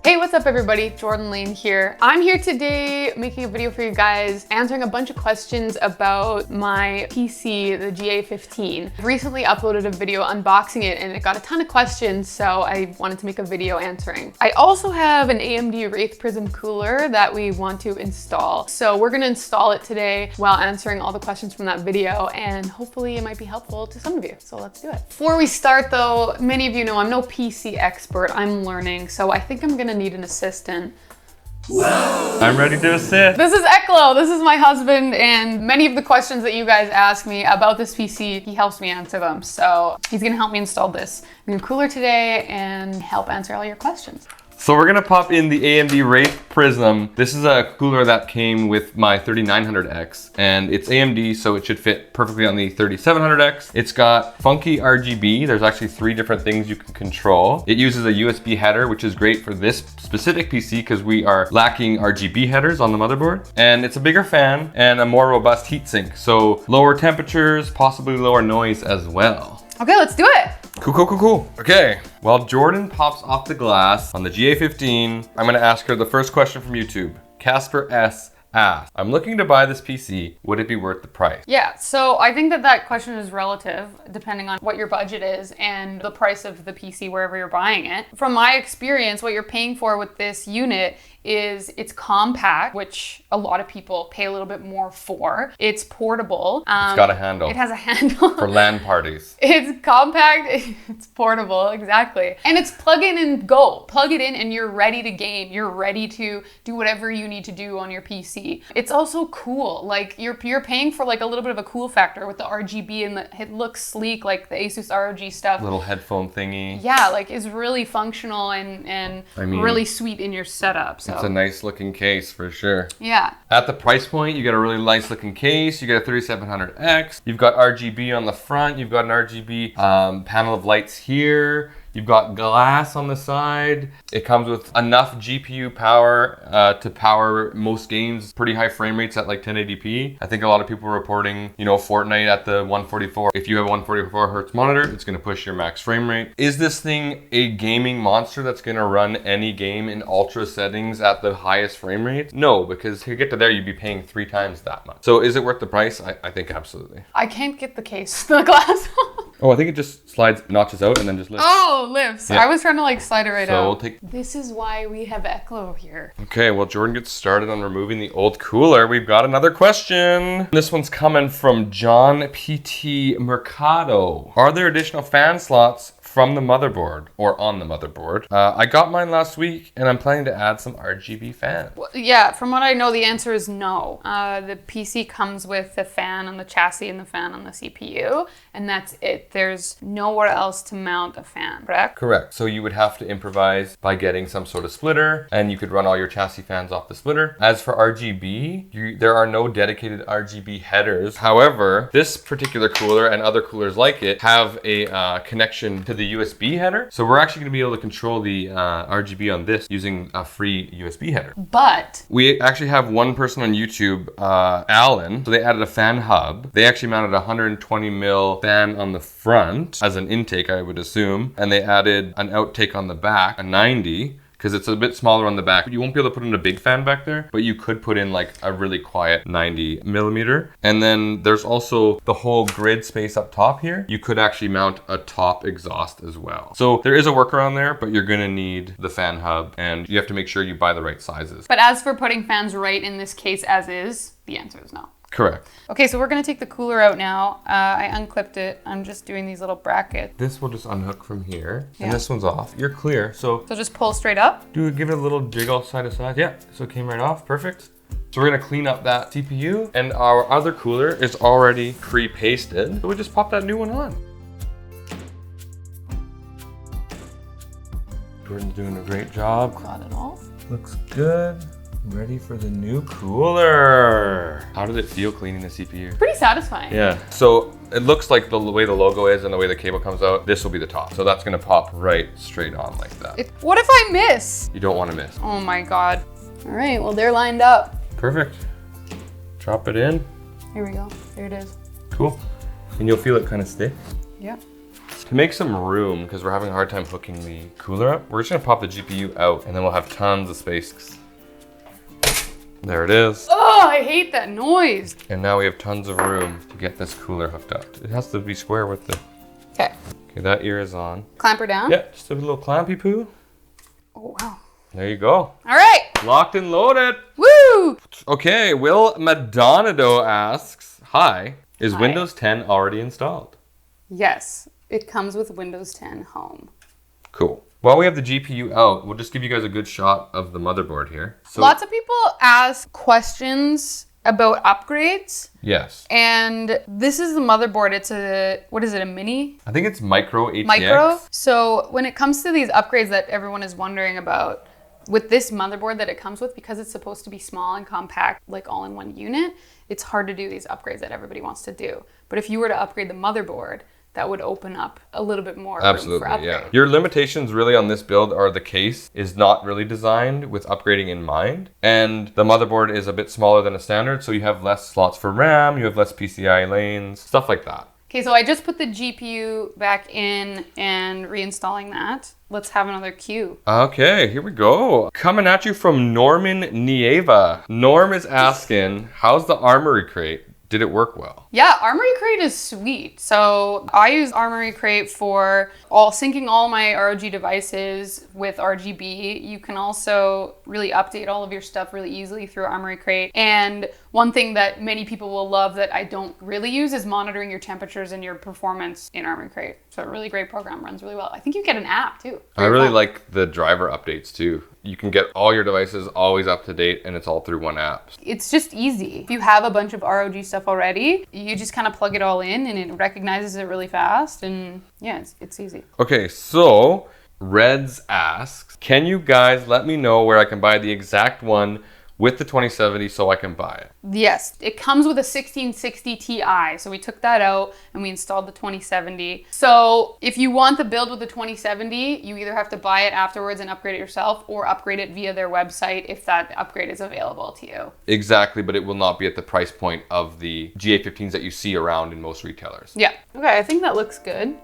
Hey, what's up everybody? Jordan Lane here. I'm here today making a video for you guys, answering a bunch of questions about my PC, the GA15. I recently uploaded a video unboxing it and it got a ton of questions, so I wanted to make a video answering. I also have an AMD Wraith Prism cooler that we want to install. So we're gonna install it today while answering all the questions from that video, and hopefully it might be helpful to some of you. So let's do it. Before we start though, many of you know I'm no PC expert, I'm learning, so I think I'm gonna need an assistant. I'm ready to assist. This is Eklo, this is my husband, and many of the questions that you guys ask me about this PC, he helps me answer them. So he's gonna help me install this new cooler today and help answer all your questions. So we're gonna pop in the AMD Wraith Prism. This is a cooler that came with my 3900X, and it's AMD, so it should fit perfectly on the 3700X. It's got funky RGB. There's actually 3 different things you can control. It uses a USB header, which is great for this specific PC because we are lacking RGB headers on the motherboard. And it's a bigger fan and a more robust heatsink, so lower temperatures, possibly lower noise as well. Okay, let's do it. Cool. Okay, while Jordan pops off the glass on the GA15, I'm gonna ask her the first question from YouTube. Casper S asked, I'm looking to buy this PC. Would it be worth the price? Yeah, so I think that question is relative depending on what your budget is and the price of the PC wherever you're buying it. From my experience, what you're paying for with this unit is it's compact, which a lot of people pay a little bit more for. It's portable. It's got a handle. It has a handle. For LAN parties. It's compact, it's portable, exactly. And it's plug in and go. Plug it in and you're ready to game. You're ready to do whatever you need to do on your PC. It's also cool. Like you're paying for like a little bit of a cool factor with the RGB, and it looks sleek, like the Asus ROG stuff. Little headphone thingy. Yeah, like it's really functional and really sweet in your setup. So. It's a nice looking case for sure. Yeah. At the price point, you get a really nice looking case. You get a 3700X. You've got RGB on the front. You've got an RGB panel of lights here. You've got glass on the side. It comes with enough GPU power to power most games, pretty high frame rates at like 1080p. I think a lot of people are reporting, you know, Fortnite at the 144. If you have a 144 hertz monitor, it's gonna push your max frame rate. Is this thing a gaming monster that's gonna run any game in ultra settings at the highest frame rate? No, because to get to there, you'd be paying 3 times that much. So is it worth the price? I think absolutely. I can't get the case, the glass. Oh, I think it just slides, notches out and then just lifts. Oh, lifts. Yeah. I was trying to like slide it right out. So we'll take... This is why we have Eklo here. Okay, well Jordan gets started on removing the old cooler. We've got another question. This one's coming from John PT Mercado. Are there additional fan slots from the motherboard or on the motherboard? I got mine last week and I'm planning to add some RGB fans. Well, yeah, from what I know, the answer is no. The PC comes with the fan on the chassis and the fan on the CPU, and that's it. There's nowhere else to mount a fan, correct? Correct. So you would have to improvise by getting some sort of splitter, and you could run all your chassis fans off the splitter. As for RGB, there are no dedicated RGB headers. However, this particular cooler and other coolers like it have a connection to the USB header. So we're actually gonna be able to control the RGB on this using a free USB header. But we actually have one person on YouTube, Alan, so they added a fan hub. They actually mounted a 120 mil fan on the front as an intake, I would assume. And they added an outtake on the back, a 90, because it's a bit smaller on the back. You won't be able to put in a big fan back there, but you could put in like a really quiet 90 millimeter. And then there's also the whole grid space up top here. You could actually mount a top exhaust as well. So there is a workaround there, but you're gonna need the fan hub and you have to make sure you buy the right sizes. But as for putting fans right in this case as is, the answer is no. Correct. Okay, so we're gonna take the cooler out now. I unclipped it. I'm just doing these little brackets. This will just unhook from here, and this one's off. You're clear, so just pull straight up? Give it a little jiggle side to side. Yeah, so it came right off, perfect. So we're gonna clean up that CPU, and our other cooler is already pre-pasted. So we just pop that new one on. Jordan's doing a great job. Got it off. Looks good. Ready for the new cooler. How did it feel cleaning the CPU? Pretty satisfying. Yeah. So it looks like the way the logo is and the way the cable comes out, this will be the top. So that's gonna pop right straight on like that. What if I miss? You don't wanna miss. Oh my God. All right, well, they're lined up. Perfect. Drop it in. Here we go. There it is. Cool. And you'll feel it kind of stick. Yeah. To make some room, because we're having a hard time hooking the cooler up, we're just gonna pop the GPU out and then we'll have tons of space. There it is. Oh, I hate that noise. And now we have tons of room to get this cooler hooked up. It has to be square with the... Okay. Okay, that ear is on. Clamp her down? Yeah, just a little clampy poo. Oh, wow. There you go. All right. Locked and loaded. Woo! Okay, Will Madonado asks, hi, is Hi. Windows 10 already installed? Yes, it comes with Windows 10 Home. Cool. While we have the GPU out, we'll just give you guys a good shot of the motherboard here. So, Lots of people ask questions about upgrades. yes. And this is the motherboard. It's a, what is it, a mini? I think it's micro ATX. Micro. So when it comes to these upgrades that everyone is wondering about, with this motherboard that it comes with, because it's supposed to be small and compact, like all in one unit, it's hard to do these upgrades that everybody wants to do. But if you were to upgrade the motherboard, that would open up a little bit more room for upgrade. Yeah. Your limitations really on this build are the case is not really designed with upgrading in mind. And the motherboard is a bit smaller than a standard, so you have less slots for RAM, you have less PCI lanes, stuff like that. Okay, so I just put the GPU back in and reinstalling that. Let's have another cue. Okay, here we go. Coming at you from Norman Nieva. Norm is asking, how's the Armory Crate? Did it work well? Yeah, Armory Crate is sweet. So I use Armory Crate for syncing all my ROG devices with RGB. You can also really update all of your stuff really easily through Armory Crate. And one thing that many people will love that I don't really use is monitoring your temperatures and your performance in Armory Crate. So a really great program, runs really well. I think you get an app too. I really like the driver updates too. You can get all your devices always up to date and it's all through one app. It's just easy. If you have a bunch of ROG stuff already, you just kind of plug it all in and it recognizes it really fast. And yeah, it's easy. Okay, so Reds asks, can you guys let me know where I can buy the exact one with the 2070 so I can buy it? Yes, it comes with a 1660 Ti. So we took that out and we installed the 2070. So if you want the build with the 2070, you either have to buy it afterwards and upgrade it yourself or upgrade it via their website if that upgrade is available to you. Exactly, but it will not be at the price point of the GA15s that you see around in most retailers. Yeah. Okay, I think that looks good.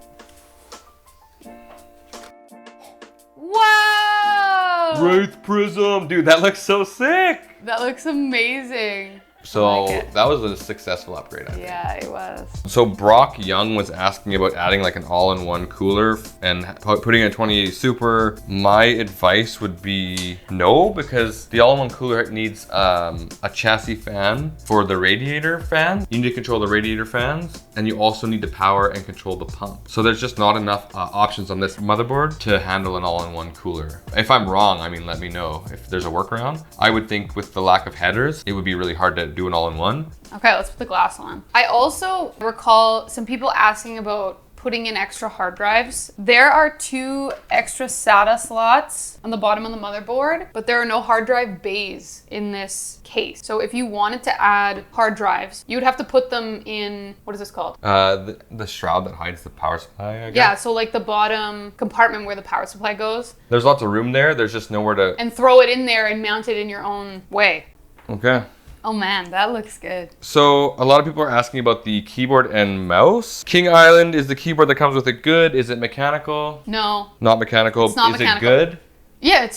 Wow! Wraith Prism! Dude, that looks so sick! That looks amazing. So I like it. that was a successful upgrade, I think. Yeah, it was. So Brock Young was asking about adding like an all-in-one cooler and putting in a 2080 Super. My advice would be no, because the all-in-one cooler needs a chassis fan for the radiator fan. You need to control the radiator fans, and you also need to power and control the pump. So there's just not enough options on this motherboard to handle an all-in-one cooler. If I'm wrong, I mean, let me know if there's a workaround. I would think with the lack of headers, it would be really hard to do an all-in-one. Okay, let's put the glass on. I also recall some people asking about putting in extra hard drives. There are 2 extra SATA slots on the bottom of the motherboard, but there are no hard drive bays in this case. So if you wanted to add hard drives, you would have to put them in, what is this called? The shroud that hides the power supply, I guess. Yeah, so like the bottom compartment where the power supply goes. There's lots of room there. There's just nowhere to... And throw it in there and mount it in your own way. Okay. Oh man, that looks good. So a lot of people are asking about the keyboard and mouse. King Island, is the keyboard that comes with it good? Is it mechanical? No. Not mechanical. It's not is mechanical. it good? Yeah, it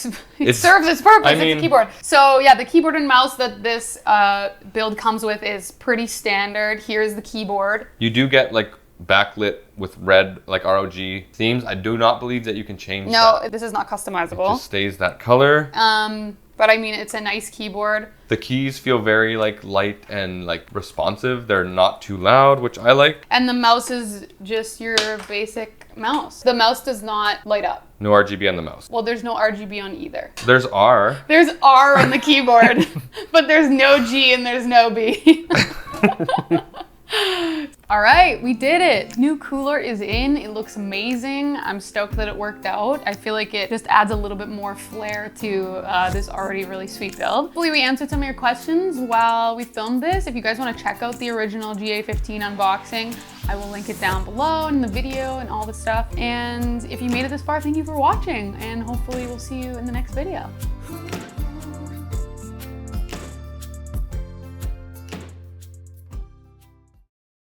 serves its purpose. It's a keyboard. So yeah, the keyboard and mouse that this build comes with is pretty standard. Here's the keyboard. You do get like backlit with red like ROG themes. I do not believe that you can change that. This is not customizable. It just stays that color. But I mean, it's a nice keyboard. The keys feel very like light and like responsive. They're not too loud, which I like. And the mouse is just your basic mouse. The mouse does not light up. No RGB on the mouse. Well, there's no RGB on either. There's R. There's R on the keyboard, but there's no G and there's no B. All right, we did it. New cooler is in. It looks amazing. I'm stoked that it worked out. I feel like it just adds a little bit more flair to this already really sweet build. Hopefully we answered some of your questions while we filmed this. If you guys want to check out the original GA15 unboxing, I will link it down below in the video and all the stuff. And if you made it this far, thank you for watching, and hopefully we'll see you in the next video.